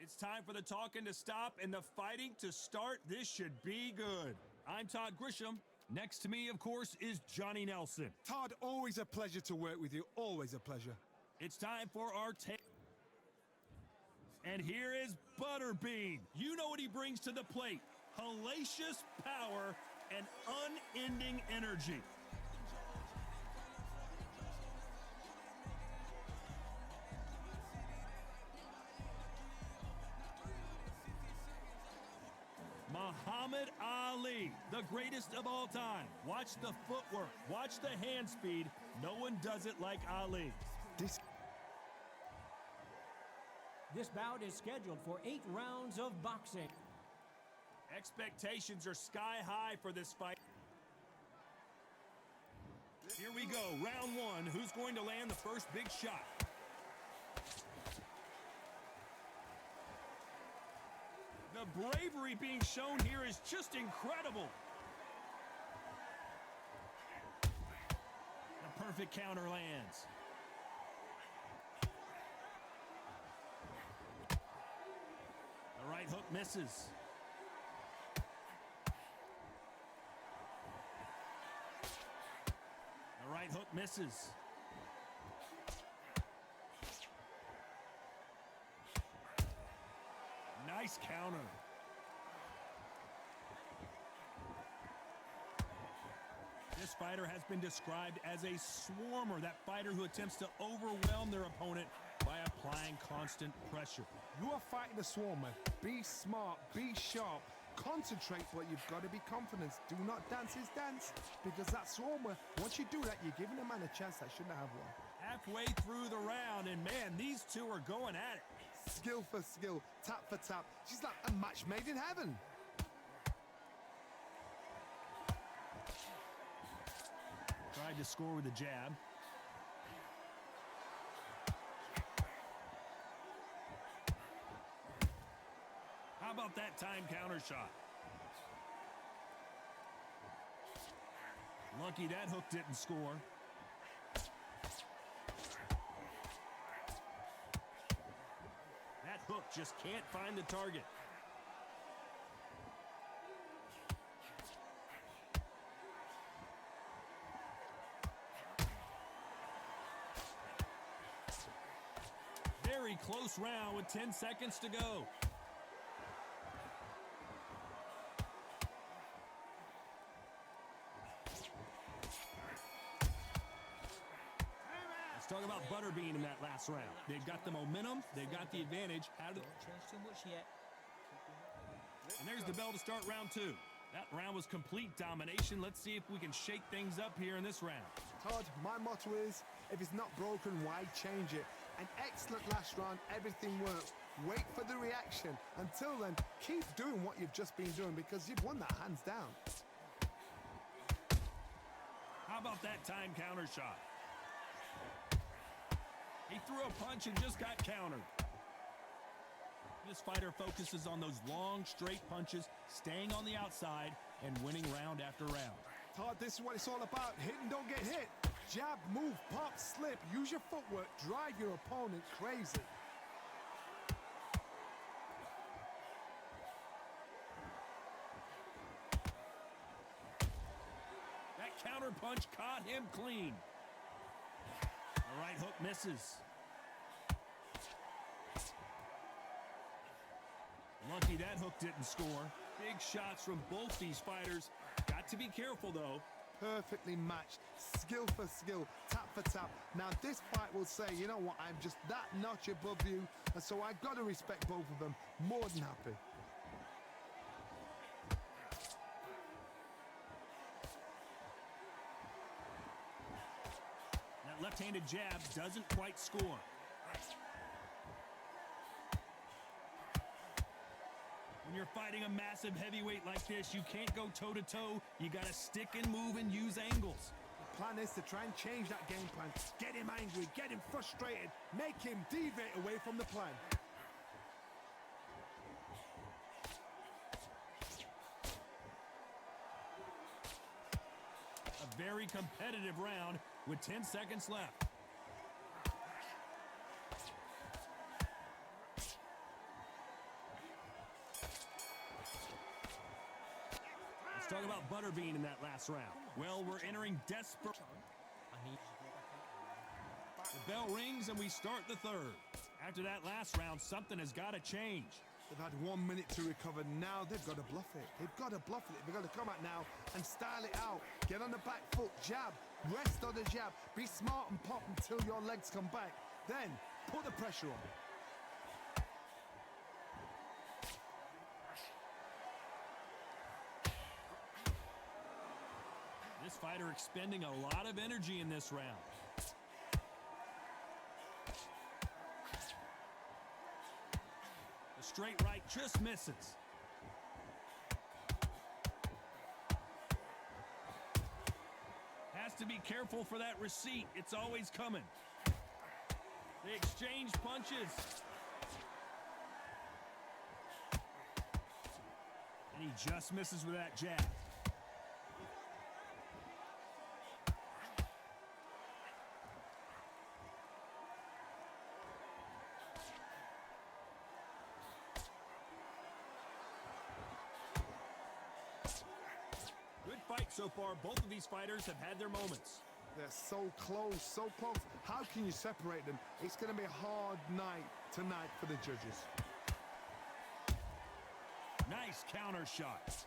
It's time for the talking to stop and the fighting to start. This should be good. I'm Todd Grisham. Next to me, of course, is Johnny Nelson. Todd, always a pleasure to work with you. Always a pleasure. It's time for our and here is Butterbean. You know what he brings to the plate. Hellacious power and unending energy. Muhammad Ali, the greatest of all time. Watch the footwork, watch the hand speed. No one does it like Ali. This bout is scheduled for 8 rounds of boxing. Expectations are sky high for this fight. Here we go, round 1. Who's going to land the first big shot? The bravery being shown here is just incredible. The perfect counter lands. The right hook misses. The right hook misses. Nice counter. This fighter has been described as a swarmer, that fighter who attempts to overwhelm their opponent by applying constant pressure. You are fighting a swarmer. Be smart, be sharp, concentrate, but you've got to be confident. Do not dance his dance, because that swarmer, once you do that, you're giving a man a chance that shouldn't have one. Halfway through the round, and man, these two are going at it. Skill for skill, tap for tap. She's like a match made in heaven. Tried to score with a jab. How about that time counter shot? Lucky that hook didn't score. That hook just can't find the target. Very close round with 10 seconds to go. Let's talk about Butterbean in that last round. They've got the momentum, they've got the advantage. Don't change too much yet. And there's the bell to start round 2. That round was complete domination. Let's see if we can shake things up here in this round. Todd, my motto is, if it's not broken, why change it? An excellent last round, everything worked. Wait for the reaction. Until then, keep doing what you've just been doing, because you've won that hands down. How about that time counter shot? He threw a punch and just got countered. This fighter focuses on those long, straight punches, staying on the outside, and winning round after round. Todd, this is what it's all about. Hit and don't get hit. Jab, move, pop, slip. Use your footwork. Drive your opponent crazy. That counter punch caught him clean. The right hook misses. Lucky that hook didn't score. Big shots from both these fighters. Got to be careful, though. Perfectly matched. Skill for skill. Tap for tap. Now, this fight will say, you know what, I'm just that notch above you, and so I've got to respect both of them. More than happy. That left-handed jab doesn't quite score. When you're fighting a massive heavyweight like this, you can't go toe-to-toe. You got to stick and move and use angles. The plan is to try and change that game plan. Get him angry, get him frustrated, make him deviate away from the plan. A very competitive round with 10 seconds left. Let's talk about Butterbean in that last round. Well, we're entering desperate. The bell rings and we start the third. After that last round, something has got to change. They've had 1 minute to recover. Now they've got to bluff it. They've got to bluff it. They've got to come out now and style it out. Get on the back foot, jab, rest on the jab. Be smart and pop until your legs come back. Then put the pressure on. This fighter expending a lot of energy in this round. The straight right just misses. Has to be careful for that receipt. It's always coming. They exchange punches. And he just misses with that jab. Good fight so far. Both of these fighters have had their moments. They're so close, so close. How can you separate them? It's going to be a hard night tonight for the judges. Nice counter shot.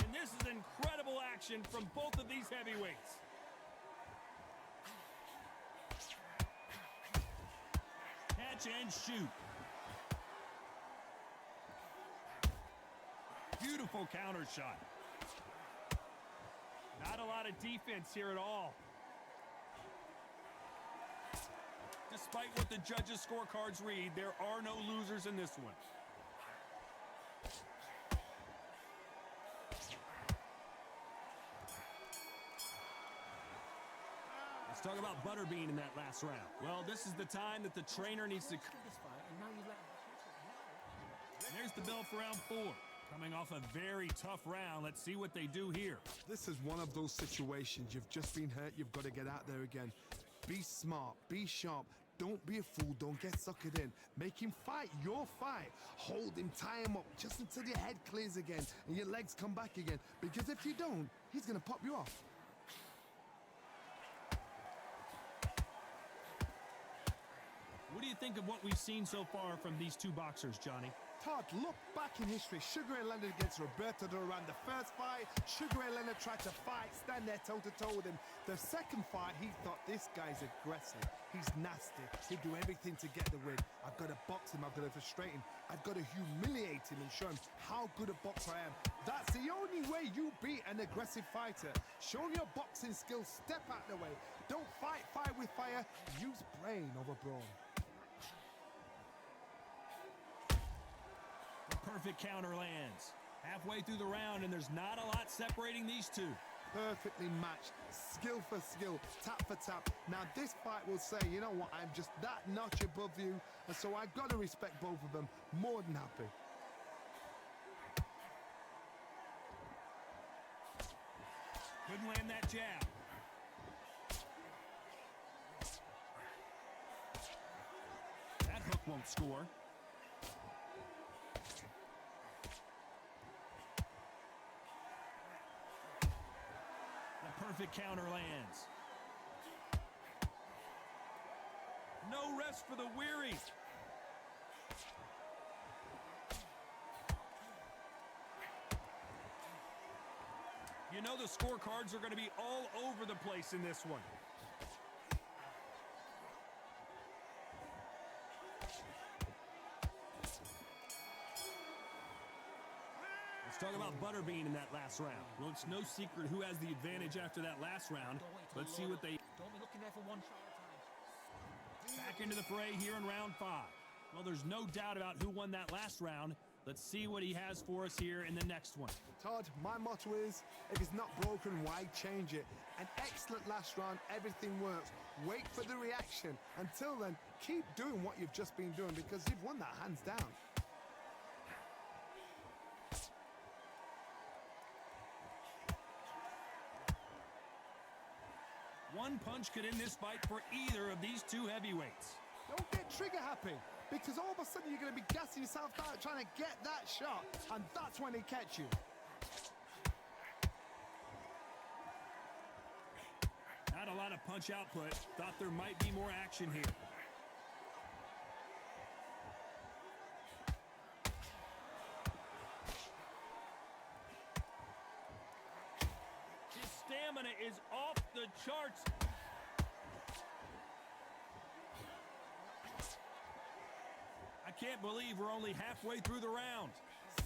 And this is incredible action from both of these heavyweights. Catch and shoot. Beautiful counter shot. Not a lot of defense here at all. Despite what the judges' scorecards read, there are no losers in this one. Let's talk about Butterbean in that last round. Well, this is the time that the trainer needs to... There's the bell for round 4. Coming off a very tough round. Let's see what they do here. This is one of those situations. You've just been hurt. You've got to get out there again. Be smart. Be sharp. Don't be a fool. Don't get suckered in. Make him fight your fight. Hold him. Tie him up just until your head clears again and your legs come back again. Because if you don't, he's going to pop you off. What do you think of what we've seen so far from these two boxers, Johnny? Todd, look back in history. Sugar Ray Leonard against Roberto Duran. The first fight, Sugar Ray Leonard tried to fight, stand there toe-to-toe with him. The second fight, he thought, this guy's aggressive. He's nasty. He'd do everything to get the win. I've got to box him. I've got to frustrate him. I've got to humiliate him and show him how good a boxer I am. That's the only way you beat an aggressive fighter. Show your boxing skills. Step out the way. Don't fight fire with fire. Use brain over brawn. The perfect counter lands. Halfway through the round, and there's not a lot separating these two. Perfectly matched, skill for skill, tap for tap. Now this fight will say, you know what, I'm just that notch above you, and so I've got to respect both of them. More than happy. Couldn't land that jab. That hook won't score. Perfect counter lands. No rest for the weary. You know the scorecards are going to be all over the place in this one. Let's talk about Butterbean in that last round. Well, it's no secret who has the advantage after that last round. Let's see what they... Don't be looking there for one shot at a time. Back into the fray here in round 5. Well, there's no doubt about who won that last round. Let's see what he has for us here in the next one. Todd, my motto is, if it's not broken, why change it? An excellent last round, everything works. Wait for the reaction. Until then, keep doing what you've just been doing because you've won that hands down. One punch could end this fight for either of these two heavyweights. Don't get trigger happy, because all of a sudden you're going to be gassing yourself out trying to get that shot, and that's when he catch you. Not a lot of punch output. Thought there might be more action here. His stamina is off the charts. I can't believe we're only halfway through the round.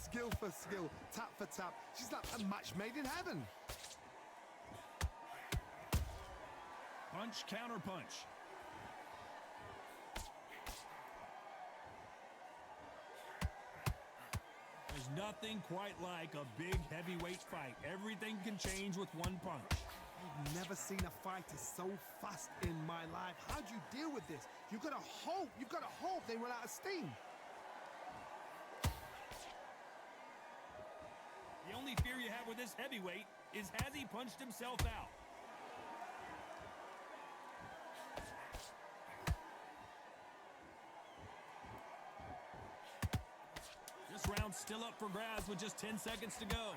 Skill for skill, tap for tap. She's like a match made in heaven. Punch, counter punch. There's nothing quite like a big heavyweight fight. Everything can change with one punch. I've never seen a fighter so fast in my life. How do you deal with this? You've got to hope they run out of steam. The only fear you have with this heavyweight is, has he punched himself out? This round's still up for grabs with just 10 seconds to go.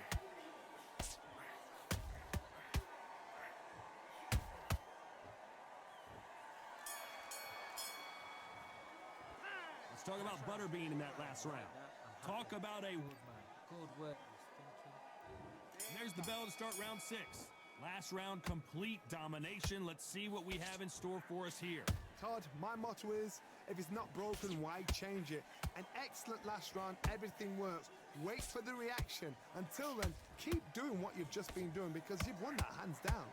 Let's talk about Butterbean in that last round. Talk about a... There's the bell to start round 6. Last round, complete domination. Let's see what we have in store for us here. Todd, my motto is, if it's not broken, why change it? An excellent last round, everything works. Wait for the reaction. Until then, keep doing what you've just been doing, because you've won that hands down.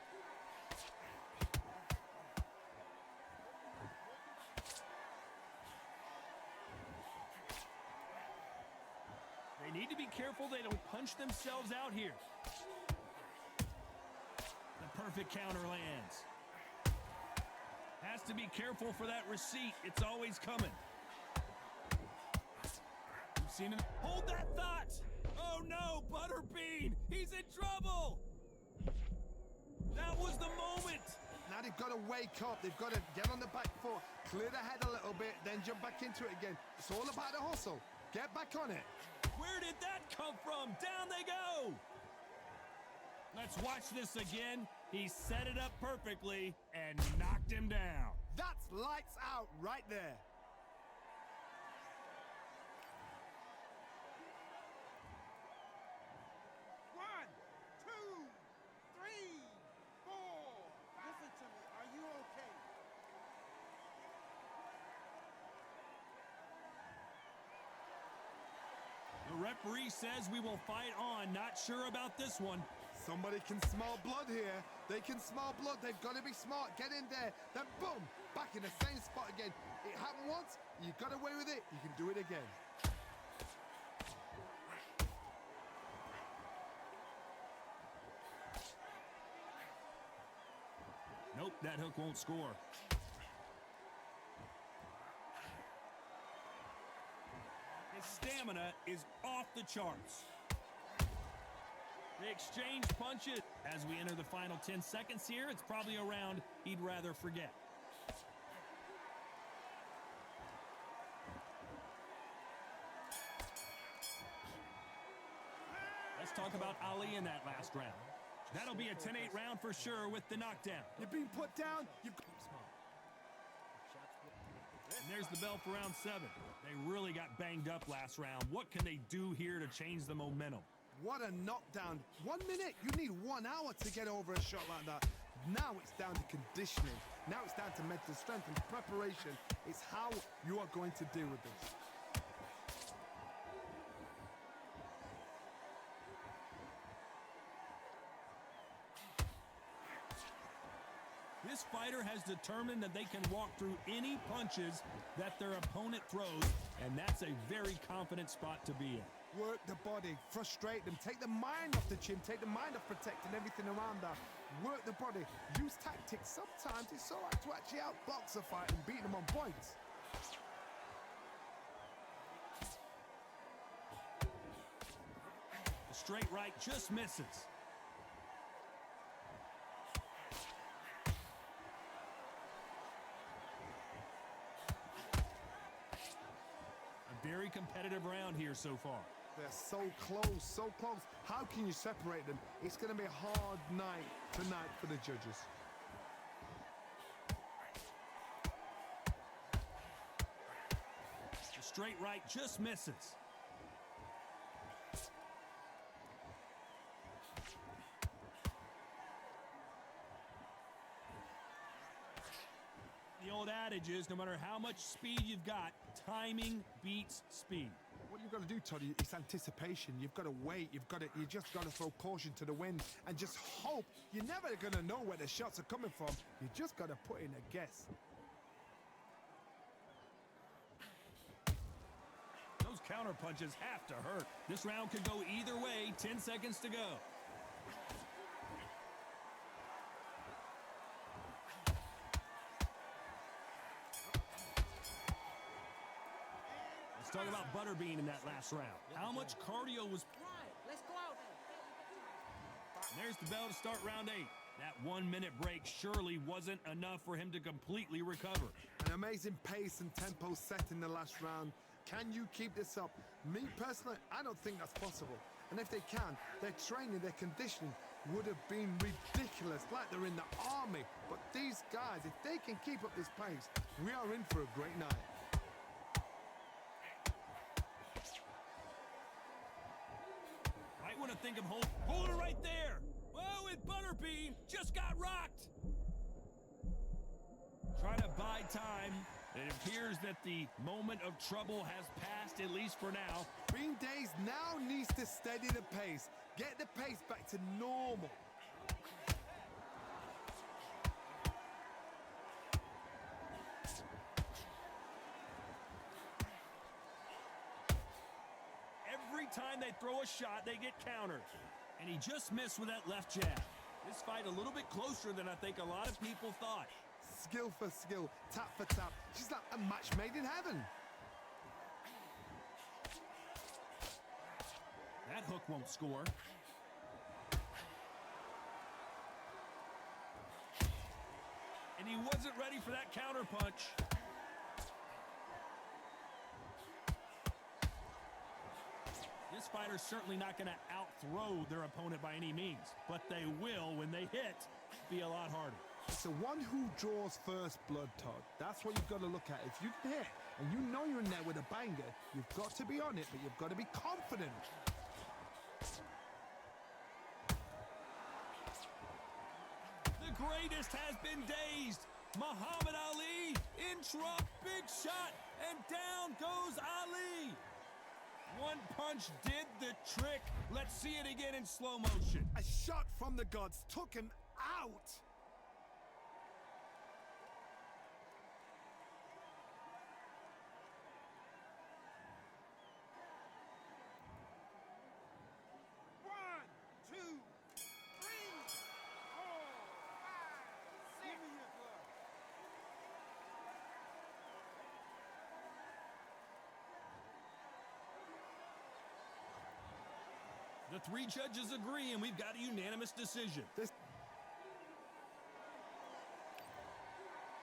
They need to be careful they don't punch themselves out here. The perfect counter lands. Has to be careful for that receipt. It's always coming. You've seen it. Hold that thought! Oh no, Butterbean! He's in trouble! That was the moment! Now they've got to wake up. They've got to get on the back foot, clear the head a little bit, then jump back into it again. It's all about the hustle. Get back on it. Where did that come from? Down they go! Let's watch this again. He set it up perfectly and knocked him down. That's lights out right there. One, two, three, four. Listen to me. Are you okay? The referee says we will fight on. Not sure about this one. Somebody can smell blood here. They can smell blood. They've got to be smart. Get in there. Then boom, back in the same spot again. It happened once. You got away with it. You can do it again. Nope, that hook won't score. His stamina is off the charts. They exchange punches. As we enter the final 10 seconds here, it's probably a round he'd rather forget. Let's talk about Ali in that last round. That'll be a 10-8 round for sure with the knockdown. You're being put down. And there's the bell for round 7. They really got banged up last round. What can they do here to change the momentum? What a knockdown. 1 minute. You need 1 hour to get over a shot like that. Now it's down to conditioning. Now it's down to mental strength and preparation. It's how you are going to deal with this. This fighter has determined that they can walk through any punches that their opponent throws, and that's a very confident spot to be in. Work the body, frustrate them, take the mind off the chin, take the mind off protecting everything around that. Work the body, use tactics. Sometimes it's all right to actually outbox a fight and beat them on points. The straight right just misses. very competitive round here so far. They're so close, so close. How can you separate them? It's going to be a hard night tonight for the judges. The straight right just misses. The old adage is no matter how much speed you've got, timing beats speed. What you've got to do, Toddy, is anticipation. You've got to wait. You just got to throw caution to the wind and just hope. You're never going to know where the shots are coming from. You just got to put in a guess. Those counter punches have to hurt. This round could go either way. 10 seconds to go. Let's talk about Butterbean in that last round. How much cardio was... Let's go out. There's the bell to start round 8. That 1 minute break surely wasn't enough for him to completely recover. An amazing pace and tempo set in the last round. Can you keep this up? Me personally, I don't think that's possible. And if they can, their training, their conditioning would have been ridiculous, like they're in the army. But these guys, if they can keep up this pace, we are in for a great night. Might want to think of hold it right there. Well, with Butterbean, just got rocked. Trying to buy time. It appears that the moment of trouble has passed, at least for now. Bean Days now needs to steady the pace. Get the pace back to normal. Every time they throw a shot, they get countered. And he just missed with that left jab. This fight a little bit closer than I think a lot of people thought. Skill for skill, tap for tap. She's like a match made in heaven. That hook won't score. And he wasn't ready for that counter punch. This fighter's certainly not going to out-throw their opponent by any means, but they will, when they hit, be a lot harder. It's the one who draws first blood, Todd. That's what you've got to look at. If you can hit and you know you're in there with a banger, you've got to be on it, but you've got to be confident. The greatest has been dazed. Muhammad Ali in trouble. Big shot, and down goes Ali. One punch did the trick. Let's see it again in slow motion. A shot from the gods took him out. One, two, three, 4, 5, 6. Give me your glove. The 3 judges agree, and we've got a unanimous decision.